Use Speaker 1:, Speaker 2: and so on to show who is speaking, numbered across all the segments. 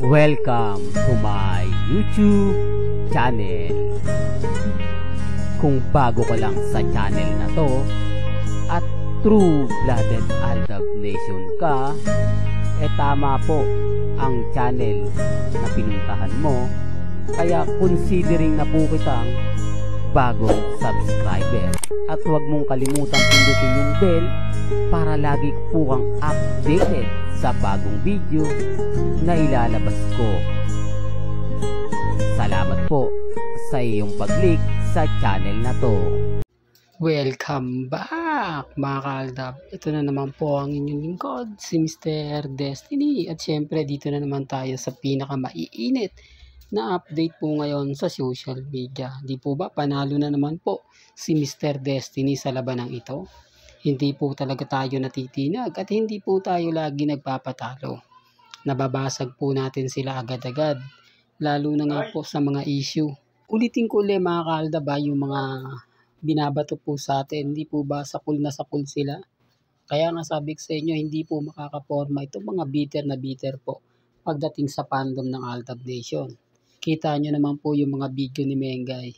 Speaker 1: Welcome to my YouTube channel. Kung bago ka lang sa channel na to at true-blooded Aldab Nation ka, tama po ang channel na pinuntahan mo. Kaya considering na po kitang bagong subscriber. At huwag mong kalimutan pindutin yung bell para lagi po kang updated sa bagong video na ilalabas ko. Salamat po sa iyong pag-click sa channel na to.
Speaker 2: Welcome back mga kaaldab. Ito na naman po ang inyong lingkod, si Mr. Destiny. At syempre dito na naman tayo sa pinakamaiinit na update po ngayon sa social media. Di po ba panalo na naman po si Mr. Destiny sa labanang ito? Hindi po talaga tayo natitinag at hindi po tayo lagi nagpapatalo. Nababasag po natin sila agad-agad, lalo na nga po sa mga issue. Ulitin ko ulit mga kaaldab, yung mga binabato po sa atin, hindi po ba sakul na sakul sila? Kaya nga sabi ko sa inyo, hindi po makakaporma itong mga bitter po pagdating sa fandom ng Aldab Nation. Kita nyo naman po yung mga video ni Mengay.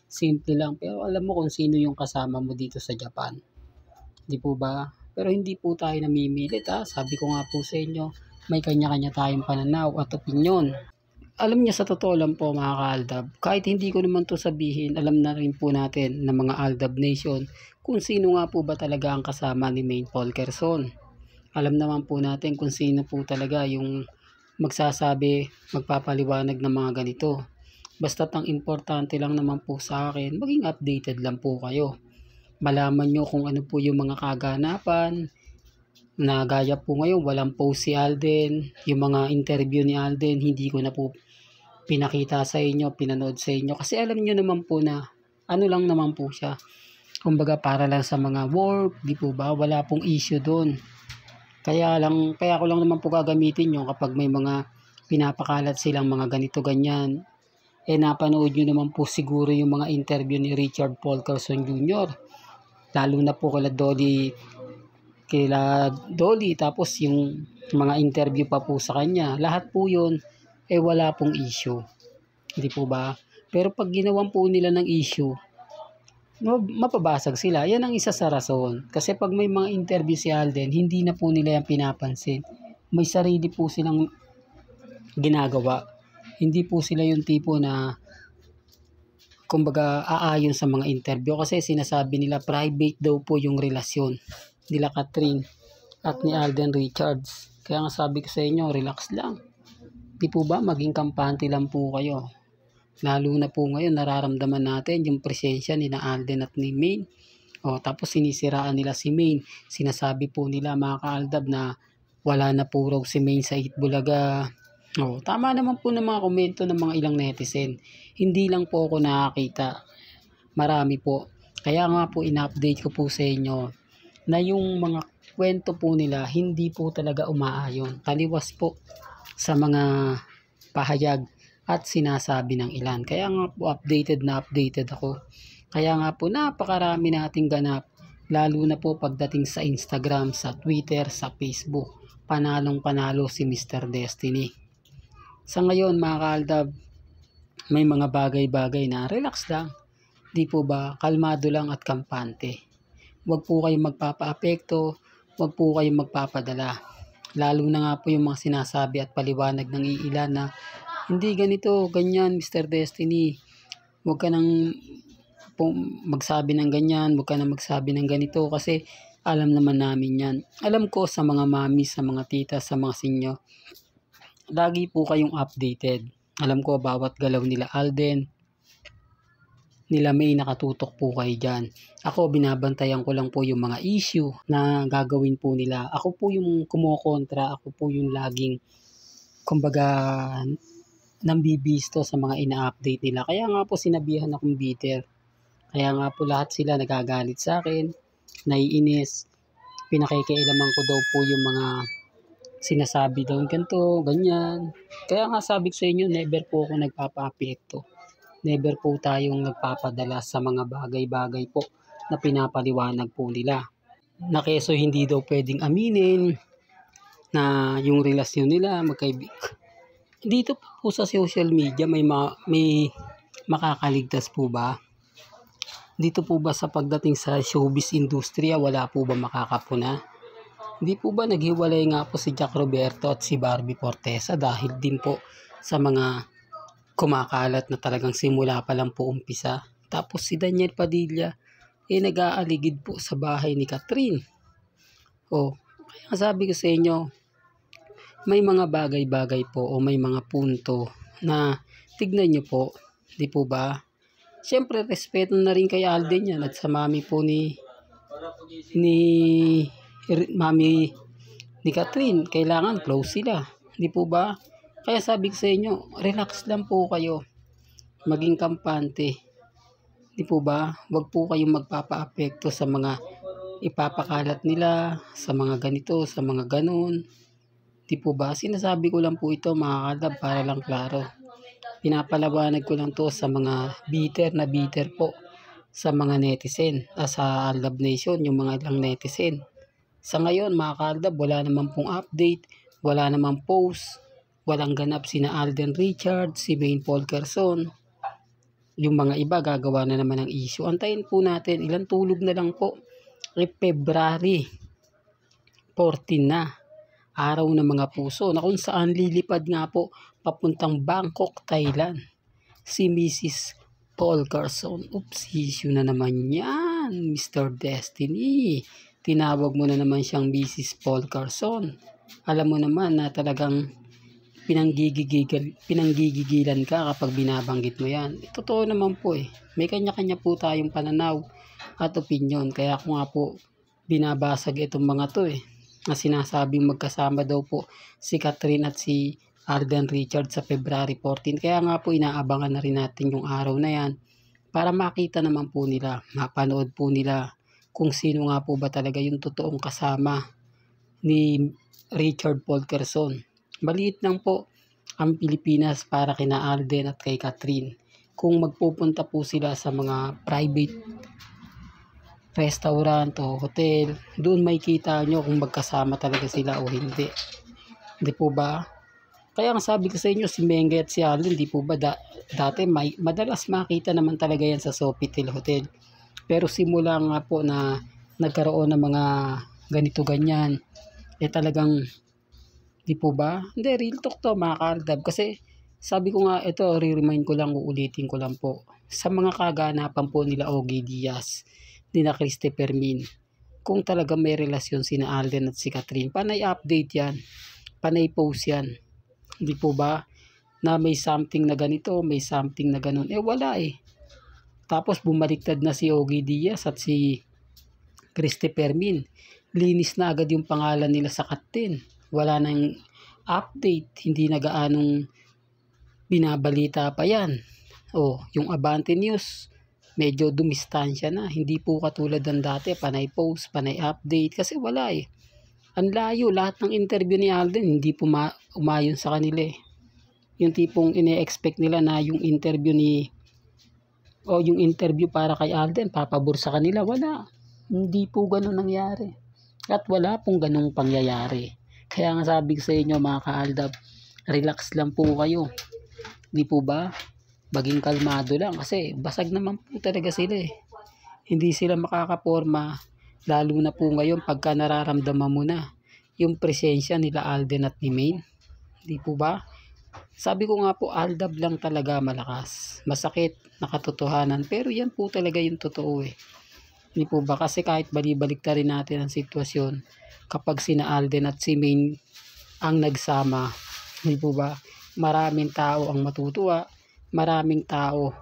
Speaker 2: Simple lang, pero alam mo kung sino yung kasama mo dito sa Japan. Di po ba? Pero hindi po tayo namimilit ha. Sabi ko nga po sa inyo, may kanya-kanya tayong pananaw at opinyon. Alam niya sa totoo lang po mga ka-Aldab, kahit hindi ko naman to sabihin, alam na rin po natin ng mga Aldab Nation kung sino nga po ba talaga ang kasama ni Main Polkerson. Alam naman po natin kung sino po talaga yung magsasabi, magpapaliwanag ng mga ganito. Basta't ang importante lang naman po sa akin, maging updated lang po kayo. Malaman nyo kung ano po yung mga kaganapan, na gaya po ngayon, walang post si Alden, yung mga interview ni Alden, hindi ko na po pinakita sa inyo, pinanood sa inyo. Kasi alam nyo naman po na, ano lang naman po siya. Kumbaga para lang sa mga work, di po ba? Wala pong issue doon. Kaya ko lang naman po gagamitin nyo kapag may mga pinapakalat silang mga ganito ganyan. Napanood nyo naman po siguro yung mga interview ni Richard Polkerson Jr. Lalo na po kila Dolly, tapos yung mga interview pa po sa kanya. Lahat po yun, wala pong issue. Hindi po ba? Pero pag ginawan po nila ng issue, mapabasag sila. Yan ang isa sa rason. Kasi pag may mga interview si Alden, hindi na po nila yan pinapansin. May sarili po silang ginagawa. Hindi po sila yung tipo na kumbaga aayon sa mga interview. Kasi sinasabi nila private daw po yung relasyon nila Catherine at ni Alden Richards. Kaya nga sabi ko sa inyo, relax lang. Di po ba? Maging kampante lang po kayo. Lalo na po ngayon, nararamdaman natin yung presensya ni na Alden at ni Main. Tapos sinisiraan nila si Main. Sinasabi po nila mga ka-Aldab na wala na po raw si Main sa Itbulaga. Tama naman po ng mga komento ng mga ilang netizen. Hindi lang po ako nakakita. Marami po. Kaya nga po in-update ko po sa inyo na yung mga kwento po nila hindi po talaga umaayon. Taliwas po sa mga pahayag at sinasabi ng ilan. Kaya nga po updated ako. Kaya nga po napakarami nating ganap, lalo na po pagdating sa Instagram, sa Twitter, sa Facebook. Panalong panalo si Mr. Destiny. Sa ngayon mga kaaldab, may mga bagay-bagay na relax lang. Di po ba? Kalmado lang at kampante. Huwag po kayong magpapaapekto, huwag po kayong magpapadala. Lalo na nga po yung mga sinasabi at paliwanag ng iilan na hindi ganito, ganyan Mr. Destiny. Huwag ka nang magsabi ng ganyan, huwag ka nang magsabi ng ganito kasi alam naman namin yan. Alam ko sa mga mami, sa mga tita, sa mga sinyo, lagi po kayong updated. Alam ko bawat galaw nila Alden, nila May, nakatutok po kayo dyan. Ako, binabantayan ko lang po yung mga issue na gagawin po nila. Ako po yung kumukontra, ako po yung laging, kumbaga, nambibisto sa mga ina-update nila. Kaya nga po sinabihan akong bitter. Kaya nga po lahat sila nagagalit sa akin, naiinis, pinakikialaman ko daw po yung mga sinasabi daw ganito, ganyan. Kaya nga sabi ko sa inyo, never po ako nagpapa-apekto. Never po tayong nagpapadala sa mga bagay-bagay po na pinapaliwanag po nila. Na keso hindi daw pwedeng aminin na yung relasyon nila dito po sa social media may makakaligtas po ba? Dito po ba sa pagdating sa showbiz industriya wala po ba makakapuna? Hindi po ba naghiwalay nga po si Jack Roberto at si Barbie Fortesa dahil din po sa mga kumakalat na talagang simula pa lang po umpisa. Tapos si Daniel Padilla nag-aaligid po sa bahay ni Catherine. Kaya sabi ko sa inyo, may mga bagay-bagay po o may mga punto na tignan nyo po, di po ba? Siyempre, respeto na rin kay Alden yan at sa mami po ni mami ni Catherine. Kailangan close sila, di po ba? Kaya sabi ko sa inyo, relax lang po kayo. Maging kampante. Di po ba? Huwag po kayong magpapa-apekto sa mga ipapakalat nila, sa mga ganito, sa mga ganon. Di po ba? Sinasabi ko lang po ito mga kalab para lang klaro. Pinapalawanag ko lang to sa mga bitter po sa mga netizen, sa Aldab Nation, yung mga ilang netizen. Sa ngayon mga kalab, wala naman pong update, wala namang post, walang ganap sina Alden Richards, si Maine Paul Querson. Yung mga iba gagawa na naman ng issue. Antayin po natin, ilang tulog na lang po. February 14 na. Araw ng mga puso na kung saan lilipad nga po papuntang Bangkok, Thailand. Si Mrs. Paul Querson. Issue na naman yan, Mr. Destiny. Tinawag mo na naman siyang Mrs. Paul Querson. Alam mo naman na talagang pinanggigigilan ka kapag binabanggit mo yan. Totoo naman po May kanya-kanya po tayong pananaw at opinion. Kaya ako nga po binabasag itong mga to na sinasabing magkasama daw po si Catherine at si Alden Richards sa February 14. Kaya nga po inaabangan na rin natin yung araw na yan para makita naman po nila, mapanood po nila kung sino nga po ba talaga yung totoong kasama ni Richard Paul Querson. Maliit lang po ang Pilipinas para kina Alden at kay Catherine. Kung magpupunta po sila sa mga private restaurant o hotel, doon may kita nyo kung magkasama talaga sila o hindi. Hindi po ba? Kaya ang sabi ko sa inyo, si Mengge at si Alden, di po ba dati madalas makita naman talaga yan sa Sofitel Hotel. Pero simula nga po na nagkaroon ng mga ganito ganyan, talagang di po ba? Hindi, real talk to mga ka-Aldab. Kasi sabi ko nga, ito, re-remind ko lang, uulitin ko lang po. Sa mga kaganapan po nila Ogie Diaz, nila Christopher Min, kung talaga may relasyon sina Alden at si Catherine, panay update yan, panay post yan. Hindi po ba? Na may something na ganito, may something na ganun. Wala Tapos bumaliktad na si Ogie Diaz at si Christopher Min. Linis na agad yung pangalan nila sa Katin. Wala nang update, hindi na gaanong binabalita pa yan. Yung Abante News, medyo dumistansya na. Hindi po katulad ng dati, panay post, panay update. Kasi wala Ang layo, lahat ng interview ni Alden, hindi po umayon sa kanila Yung tipong ine-expect nila na yung interview yung interview para kay Alden, papabor sa kanila. Wala. Hindi po ganun nangyari. At wala pong ganung pangyayari. Kaya nga sabi ko sa inyo mga ka-Aldab, relax lang po kayo. Di po ba? Maging kalmado lang kasi basag naman po talaga sila Hindi sila makakaporma lalo na po ngayon pagka nararamdaman mo na yung presensya nila Alden at ni Maine. Di po ba? Sabi ko nga po, Aldab lang talaga malakas. Masakit na katotohanan pero yan po talaga yung totoo Di po ba? Kasi kahit balibalik na rin natin ang sitwasyon kapag sina Alden at si Maine ang nagsama. Di po ba? Maraming tao ang matutuwa. Maraming tao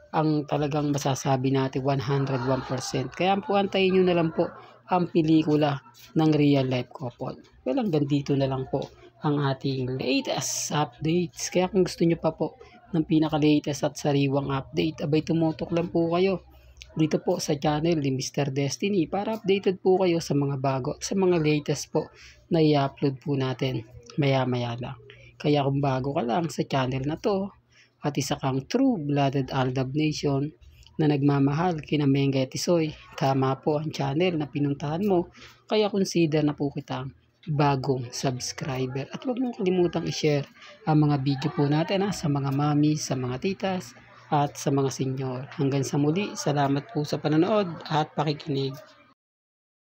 Speaker 2: ang talagang masasabi natin 101%. Kaya po antayin nyo na lang po ang pelikula ng real life couple. Well, hanggang dito na lang po ang ating latest updates. Kaya kung gusto nyo pa po ng pinaka-latest at sariwang update, abay tumutok lang po kayo dito po sa channel ni Mr. Destiny para updated po kayo sa mga bago, sa mga latest po na i-upload po natin maya-maya lang. Kaya kung bago ka lang sa channel na to at isa kang true-blooded Aldab Nation na nagmamahal kina Mengge at Isoy, tama po ang channel na pinuntahan mo. Kaya consider na po kitang bagong subscriber. At huwag mong kalimutang i-share ang mga video po natin sa mga mami, sa mga titas, at sa mga senyor. Hanggang sa muli, salamat po sa panonood at pakikinig.